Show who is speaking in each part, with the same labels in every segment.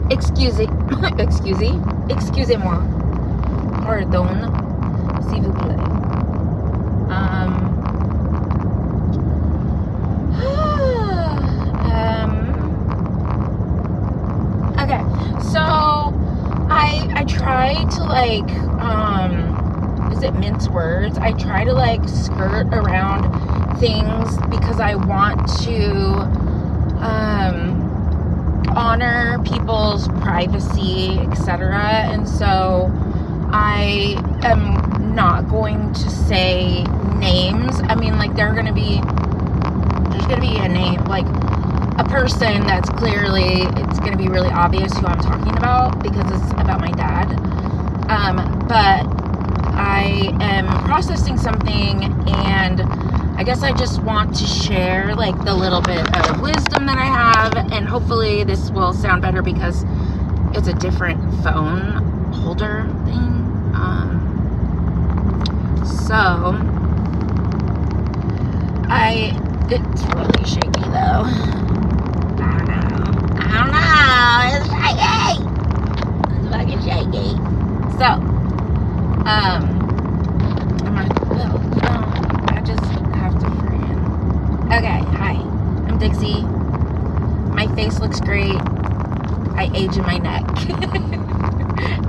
Speaker 1: excusez-moi. Pardon, s'il vous plaît. Okay, so I try to like, is it mince words? I try to like skirt around things because I want to honor people's privacy, etc. And so I am not going to say names. I mean, like there's gonna be a name, like a person that's clearly, it's gonna be really obvious who I'm talking about because it's about my dad. But I am processing something, and I guess I just want to share like the little bit of wisdom that I have, and hopefully this will sound better because it's a different phone holder thing. So it's really shaky though. I don't know. It's shaky. It's fucking shaky. So, I just have to friggin'. Okay, hi. I'm Dixie. My face looks great. I age in my neck.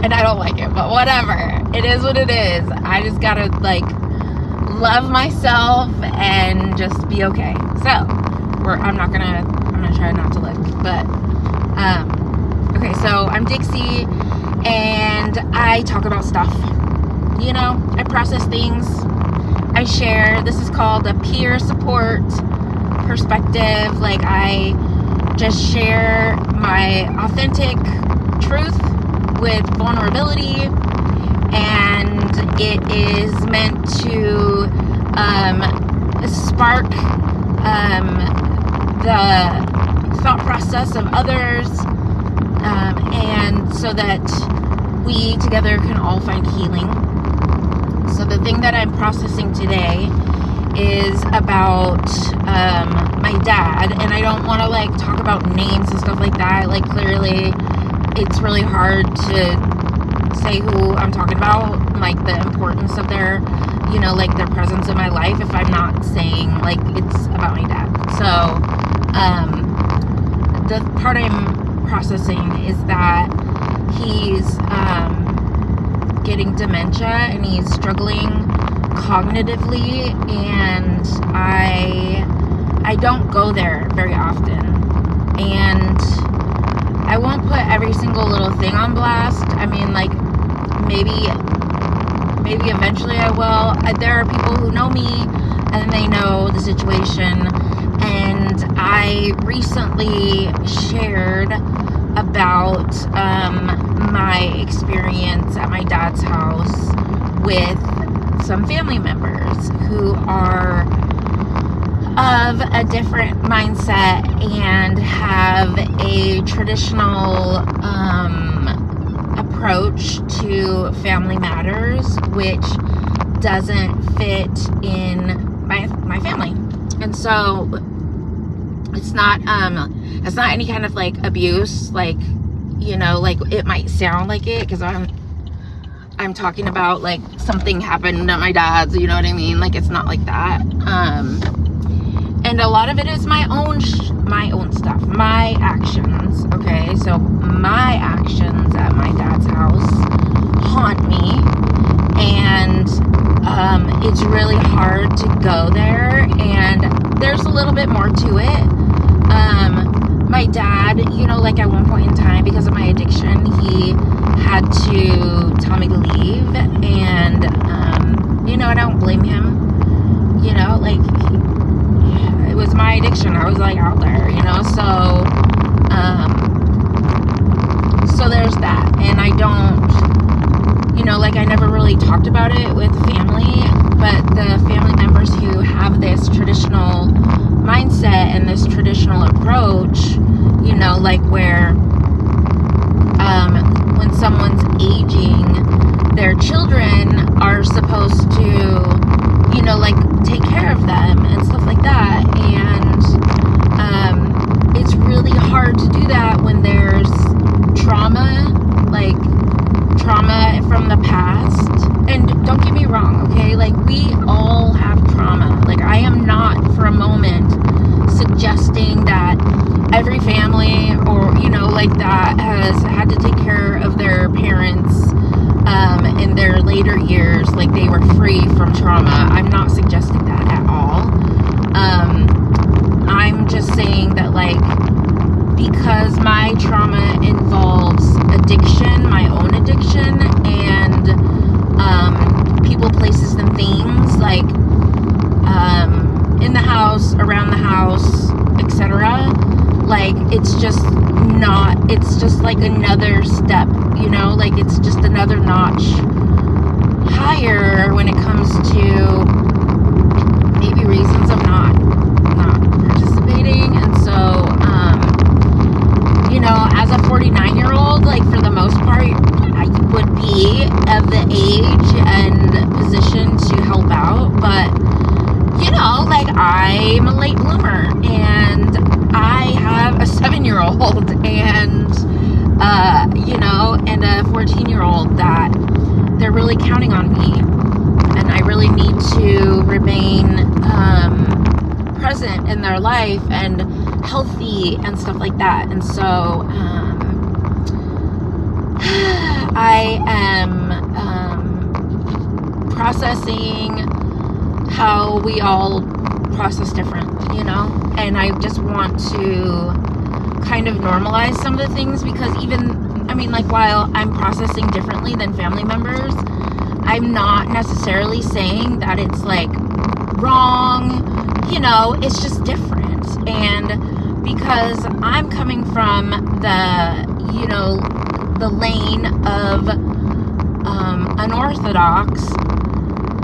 Speaker 1: And I don't like it, but whatever. It is what it is. I just gotta, like, love myself and just be okay. So, I'm gonna try not to look, but, okay, so I'm Dixie, and I talk about stuff. You know, I process things. I share. This is called a peer support perspective. Like, I just share my authentic truth with vulnerability, and it is meant to spark the thought process of others, and so that we together can all find healing. So the thing that I'm processing today is about my dad, and I don't want to like talk about names and stuff like that. Like, clearly it's really hard to say who I'm talking about, like the importance of their, you know, like their presence in my life if I'm not saying like it's about my dad. So the part I'm processing is that he's getting dementia and he's struggling cognitively, and I don't go there very often, and I won't put every single little thing on blast. I mean, like, maybe eventually I will. There are people who know me and they know the situation, and I recently shared about my experience at my dad's house with some family members who are of a different mindset and have a traditional approach to family matters, which doesn't fit in my family. And so it's not any kind of like abuse, like, you know, like it might sound like it because I'm talking about like something happened at my dad's, you know what I mean? Like, it's not like that. And a lot of it is my own stuff, my actions. Okay, so my actions at my dad's house haunt me, and it's really hard to go there. And there's a little bit more to it. My dad, you know, like at one point in time, because of my addiction, he had to tell me to leave, and you know, I don't blame him. You know, like, it was my addiction. I was like out there, you know, so there's that. And I don't, you know, like, I never really talked about it with family, but the family members who have this traditional mindset and this traditional approach, you know, like where when someone's aging, their children are supposed to, you know, like take care of them and stuff like that. And it's really hard to do that when there's trauma like that has had to take care of their parents in their later years, like they were free from trauma. I'm not suggesting that at all. I'm just saying that, like, because my trauma involves addiction, my own addiction, and people, places, and things, like in the house, around the house, etc. Like, it's just like another step, you know, like it's just another notch higher when it comes to maybe reasons of not participating. And so, you know, as a 49-year-old, like, for the most part, I would be of the age and position to help out, but, you know, like, I'm a late bloomer, and I have a 7-year-old, and, you know, and a 14-year-old that they're really counting on me, and I really need to remain present in their life and healthy and stuff like that. And so I am processing how we all process different, you know, and I just want to kind of normalize some of the things, because even, I mean, like, while I'm processing differently than family members, I'm not necessarily saying that it's like wrong, you know, it's just different. And because I'm coming from the, you know, the lane of unorthodox,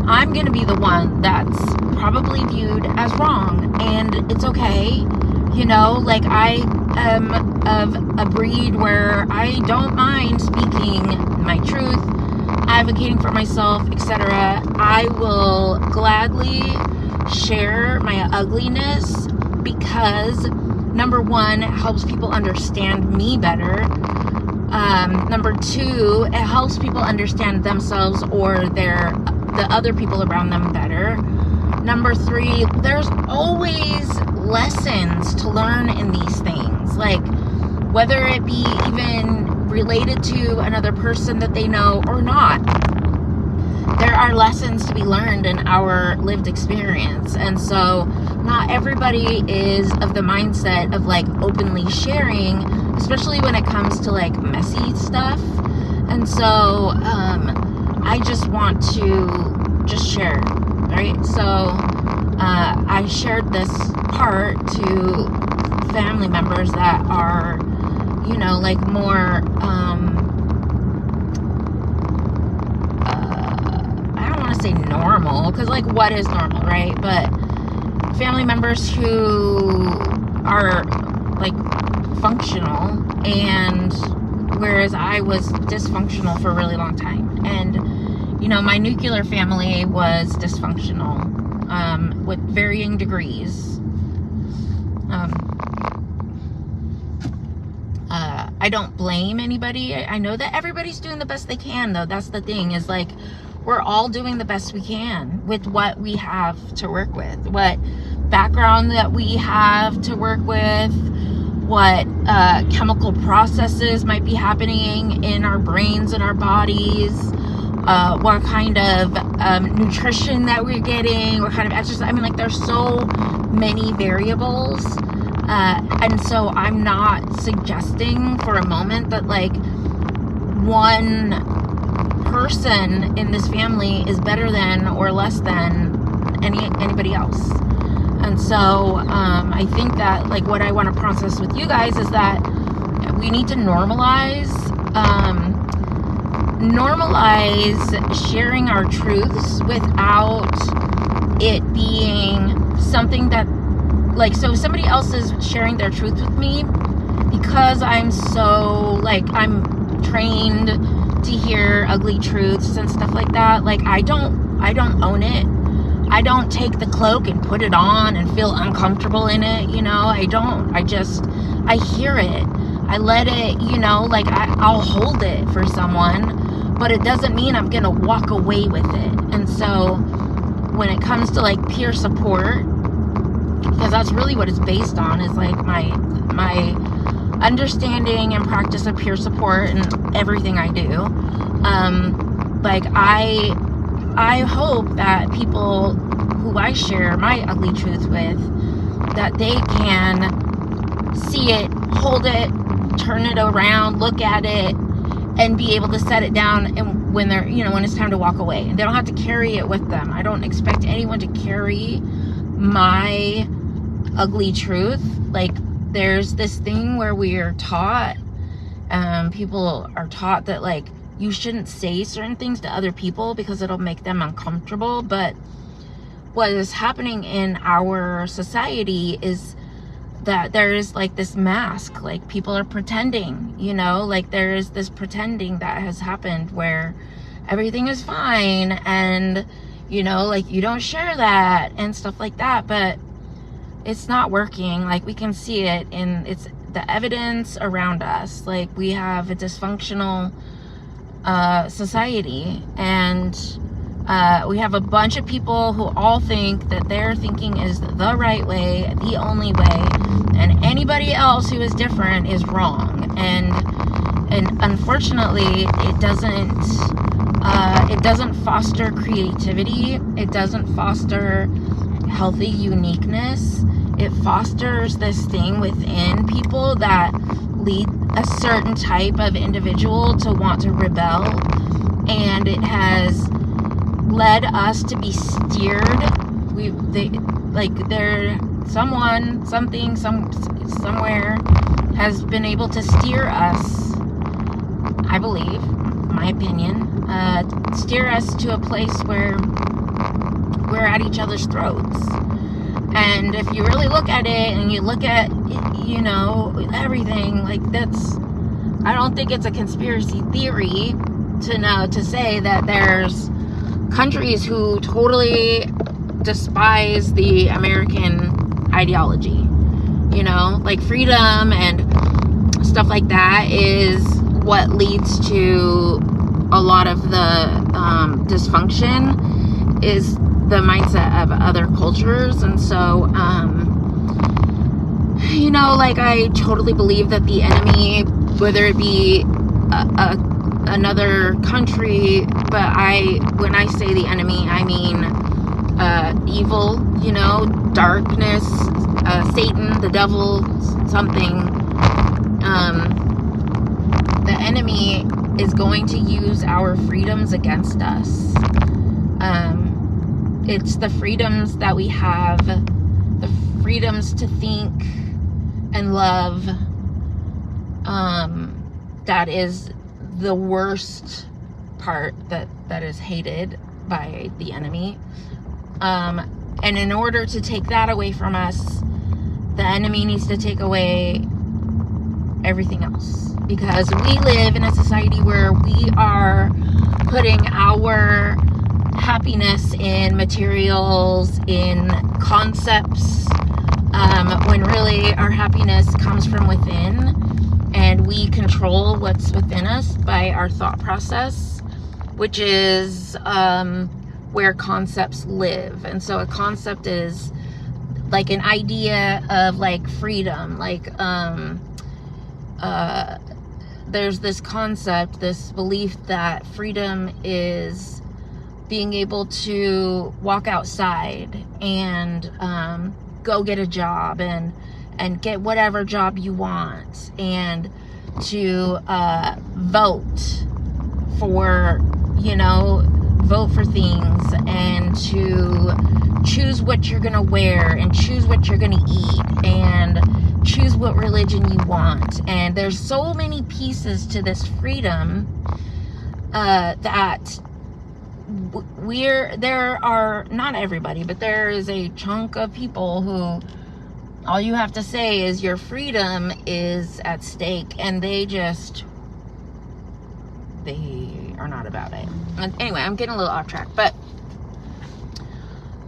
Speaker 1: I'm going to be the one that's probably viewed as wrong, and it's okay, you know, like, I am of a breed where I don't mind speaking my truth, advocating for myself, etc. I will gladly share my ugliness, because number one, it helps people understand me better. Number two, it helps people understand themselves or the other people around them better. Number three, there's always lessons to learn in these things, like whether it be even related to another person that they know or not. There are lessons to be learned in our lived experience. And so not everybody is of the mindset of, like, openly sharing, especially when it comes to, like, messy stuff. And so I just want to just share, right? So I shared this part to family members that are, you know, like, more I don't want to say normal, because, like, what is normal, right? But family members who are, like, functional, and whereas I was dysfunctional for a really long time. And, you know, my nuclear family was dysfunctional with varying degrees. I don't blame anybody. I know that everybody's doing the best they can, though. That's the thing, is, like, we're all doing the best we can with what we have to work with, what background that we have to work with, what chemical processes might be happening in our brains and our bodies, what kind of nutrition that we're getting, what kind of exercise. I mean, like, there's so many variables. And so I'm not suggesting for a moment that, like, one person in this family is better than or less than anybody else. And so I think that, like, what I want to process with you guys is that we need to normalize sharing our truths without it being something that, like, so if somebody else is sharing their truth with me, because I'm so, like, I'm trained to hear ugly truths and stuff like that, like, I don't own it. I don't take the cloak and put it on and feel uncomfortable in it, you know. I hear it. I let it, you know, like, I'll hold it for someone, but it doesn't mean I'm gonna walk away with it. And so when it comes to, like, peer support, because that's really what it's based on, is, like, my understanding and practice of peer support in everything I do. Like I hope that people who I share my ugly truth with, that they can see it, hold it, turn it around, look at it, and be able to set it down and when they're, when it's time to walk away. And they don't have to carry it with them. I don't expect anyone to carry my ugly truth. Like, there's this thing where we are taught, people are taught that, like, you shouldn't say certain things to other people because it'll make them uncomfortable. But what is happening in our society is that there is like this mask, like people are pretending, like there is this pretending that has happened where everything is fine and, like you don't share that and stuff like that, but it's not working. Like, we can see it in the evidence around us. Like, we have a dysfunctional society, and we have a bunch of people who all think that their thinking is the right way, the only way, and anybody else who is different is wrong. And unfortunately, it doesn't foster creativity. It doesn't foster healthy uniqueness. It fosters this thing within people that lead a certain type of individual to want to rebel, and it has led us to be steered. Somewhere has been able to steer us, I believe, my opinion, steer us to a place where we're at each other's throats. And if you really look at it and you look at, everything, like, I don't think it's a conspiracy theory to say that there's countries who totally despise the American ideology, like freedom and stuff like that is what leads to a lot of the dysfunction, is the mindset of other cultures. And so, like, I totally believe that the enemy, whether it be another country, but when I say the enemy, I mean evil, darkness, Satan, the devil, something. The enemy is going to use our freedoms against us. It's the freedoms that we have, the freedoms to think and love, that is the worst part that is hated by the enemy. And in order to take that away from us, the enemy needs to take away everything else, because we live in a society where we are putting our happiness in materials, in concepts, when really our happiness comes from within, and we control what's within us by our thought process, which is where concepts live. And so a concept is like an idea of like freedom, like there's this concept, this belief that freedom is being able to walk outside and go get a job and get whatever job you want, and to vote for things, and to choose what you're gonna wear, and choose what you're gonna eat, and choose what religion you want. And there's so many pieces to this freedom that there are, not everybody, but there is a chunk of people who all you have to say is your freedom is at stake, and they are not about it. And anyway, I'm getting a little off track, but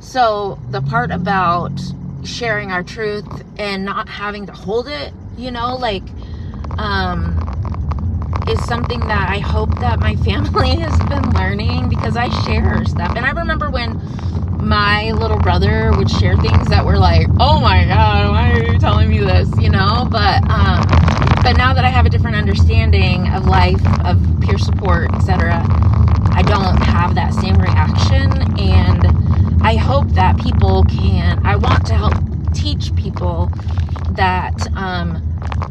Speaker 1: so the part about sharing our truth and not having to hold it, is something that I hope that my family has been learning, because I share stuff. And I remember when my little brother would share things that were like, oh my God, why are you telling me this? But But now that I have a different understanding of life, of peer support, etc., I don't have that same reaction. And I hope that people I want to help teach people that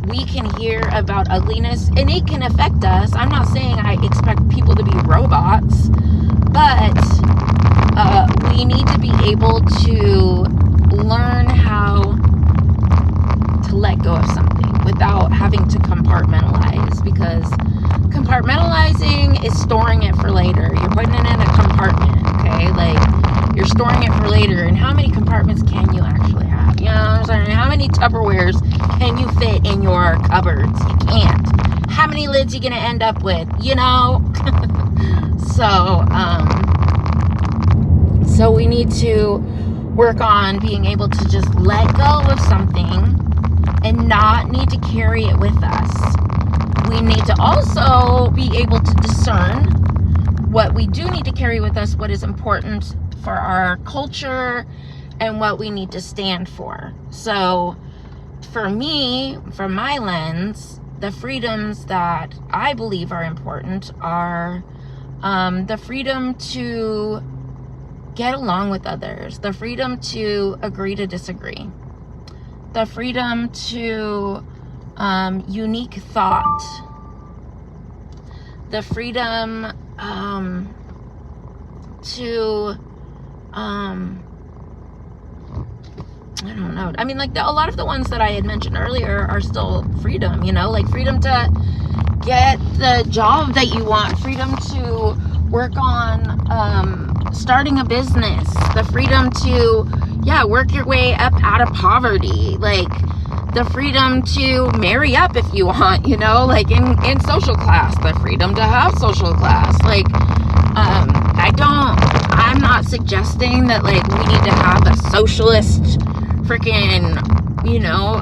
Speaker 1: we can hear about ugliness and it can affect us. I'm not saying I expect people to be robots, but we need to be able to learn how to let go of something without having to compartmentalize, because compartmentalizing is storing it for later. You're putting it in a compartment, okay? Like, you're storing it for later. And how many compartments can you actually have? You know what I'm saying? How many Tupperwares can you fit in your cupboards? You can't. How many lids you gonna end up with? You know? So we need to work on being able to just let go of something and not need to carry it with us. We need to also be able to discern what we do need to carry with us, what is important for our culture, and what we need to stand for. So for me, from my lens, the freedoms that I believe are important are the freedom to get along with others, the freedom to agree to disagree, the freedom to unique thought, the freedom to I don't know. I mean, like, a lot of the ones that I had mentioned earlier are still freedom, you know, like freedom to get the job that you want, freedom to work on starting a business, the freedom to, work your way up out of poverty, like the freedom to marry up if you want, you know, like in social class, the freedom to have social class. Like, I'm not suggesting that, like, we need to have a socialist freaking, you know,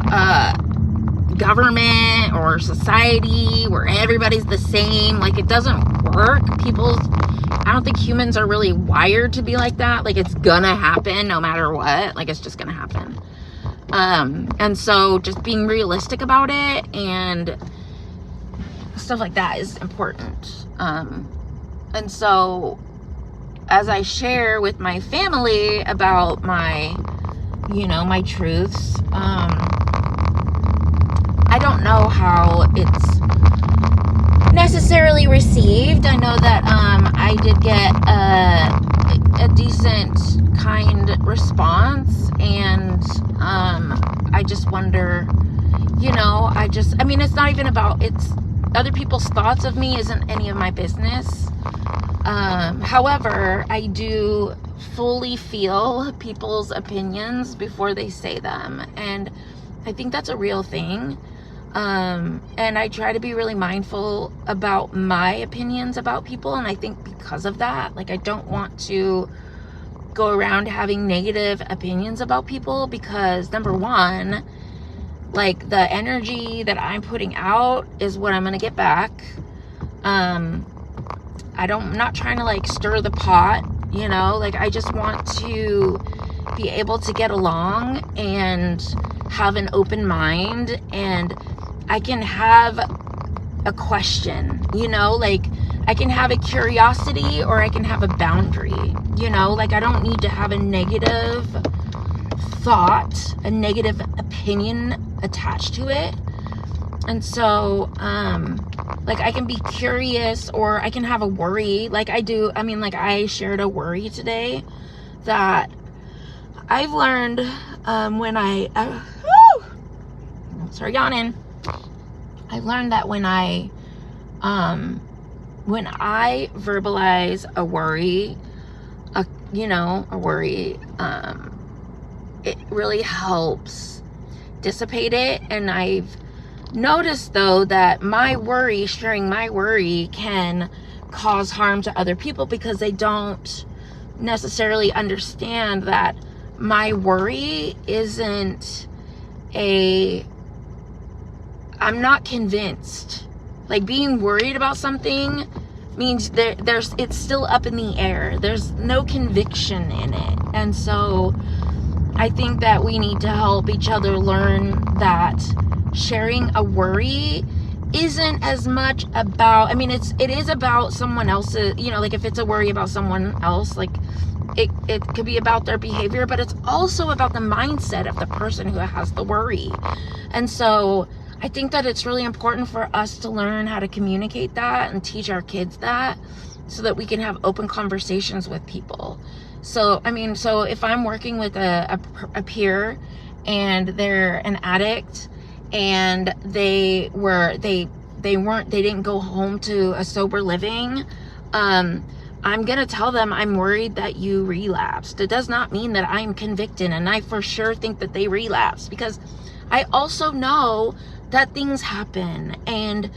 Speaker 1: government or society where everybody's the same. Like, it doesn't work. I don't think humans are really wired to be like that. Like, it's gonna happen no matter what. Like, it's just gonna happen. And so just being realistic about it and stuff like that is important. And so as I share with my family about my truths, I don't know how it's necessarily received. I know that I did get a decent, kind response, and I just wonder, it's not even about, it's other people's thoughts of me isn't any of my business. However, I do fully feel people's opinions before they say them, and I think that's a real thing. And I try to be really mindful about my opinions about people, and I think because of that, like, I don't want to go around having negative opinions about people, because number one, like, the energy that I'm putting out is what I'm gonna get back. I'm not trying to, like, stir the pot, you know, like, I just want to be able to get along and have an open mind, and I can have a question, you know, like, I can have a curiosity or I can have a boundary, you know, like, I don't need to have a negative thought, a negative opinion attached to it. And so, like, I can be curious, or I can have a worry, like I do. I mean, like, I shared a worry today that I've learned when sorry, yawning. I've learned that when I verbalize a worry, it really helps dissipate it. And I've noticed, though, that sharing my worry can cause harm to other people, because they don't necessarily understand that my worry isn't I'm not convinced. Like, being worried about something means it's still up in the air. There's no conviction in it. And so I think that we need to help each other learn that sharing a worry isn't as much about, I mean, it is about someone else's, you know, like if it's a worry about someone else, like it could be about their behavior, but it's also about the mindset of the person who has the worry. And so I think that it's really important for us to learn how to communicate that and teach our kids that, so that we can have open conversations with people. So, I mean, so if I'm working with a peer and they're an addict and they didn't go home to a sober living, I'm going to tell them I'm worried that you relapsed. It does not mean that I'm convicted, and I for sure think that they relapsed, because I also know that things happen. And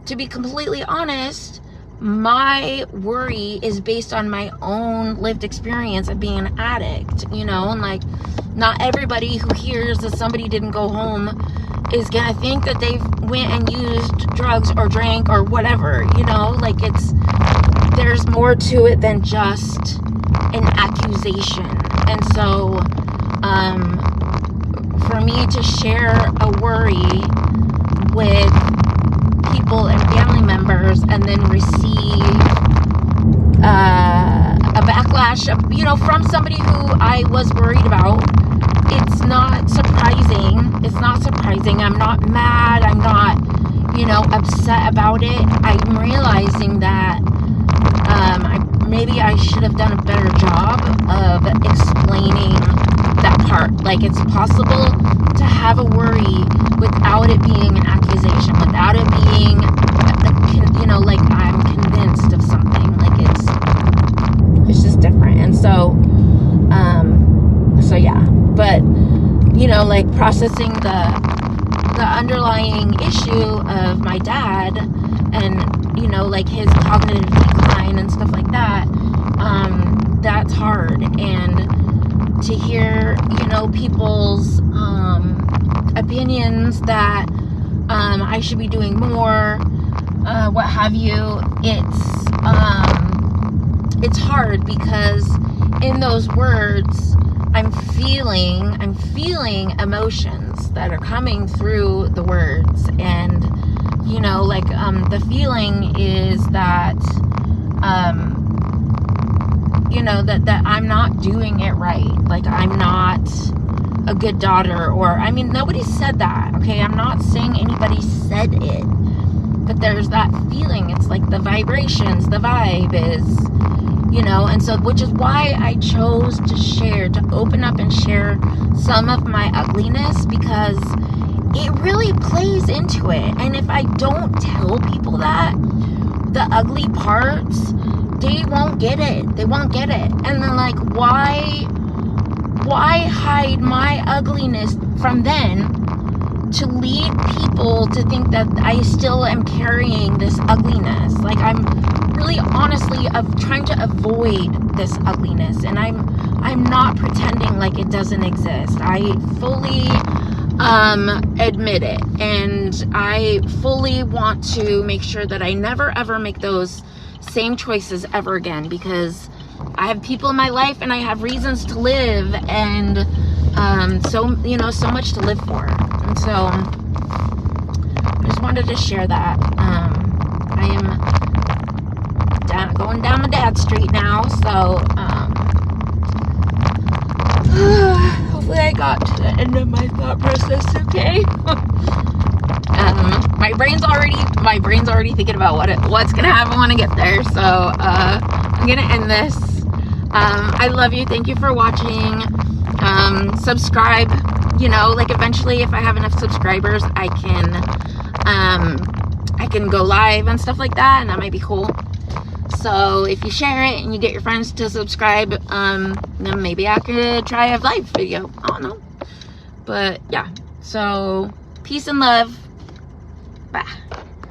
Speaker 1: to be completely honest, my worry is based on my own lived experience of being an addict, you know, and like not everybody who hears that somebody didn't go home is gonna think that they went and used drugs or drank or whatever, you know, like there's more to it than just an accusation. And so for me to share a worry with people and family members and then receive a backlash, you know, from somebody who I was worried about, it's not surprising. I'm not mad. I'm not, you know, upset about it. I'm realizing that maybe I should have done a better job of explaining that part. Like, it's possible to have a worry without it being an accusation, without it being, you know, like I'm convinced of something. Like it's just different. And so yeah, but you know, like processing the underlying issue of my dad and, you know, like his cognitive decline and stuff like that, that's hard. And to hear, you know, people's opinions that I should be doing more, what have you, it's hard, because in those words I'm feeling emotions that are coming through the words. And you know, like the feeling is that you know, that I'm not doing it right, like I'm not a good daughter, or I mean, nobody said that, okay? I'm not saying anybody said it, but there's that feeling. It's like the vibrations, the vibe is, you know. And so, which is why I chose to open up and share some of my ugliness, because it really plays into it. And if I don't tell people that, the ugly parts, they won't get it. And then, like, why hide my ugliness from them to lead people to think that I still am carrying this ugliness? Like, I'm really honestly trying to avoid this ugliness, and I'm not pretending like it doesn't exist. I fully admit it, and I fully want to make sure that I never ever make those same choices ever again, because I have people in my life and I have reasons to live, and so, you know, so much to live for. And so I just wanted to share that. I am going down my dad's street now, so hopefully I got to the end of my thought process okay. My brain's already thinking about what's gonna happen when I get there. So I'm gonna end this. I love you. Thank you for watching. Subscribe. You know, like eventually, if I have enough subscribers, I can go live and stuff like that, and that might be cool. So if you share it and you get your friends to subscribe, then maybe I could try a live video. I don't know. But yeah. So peace and love. Bye.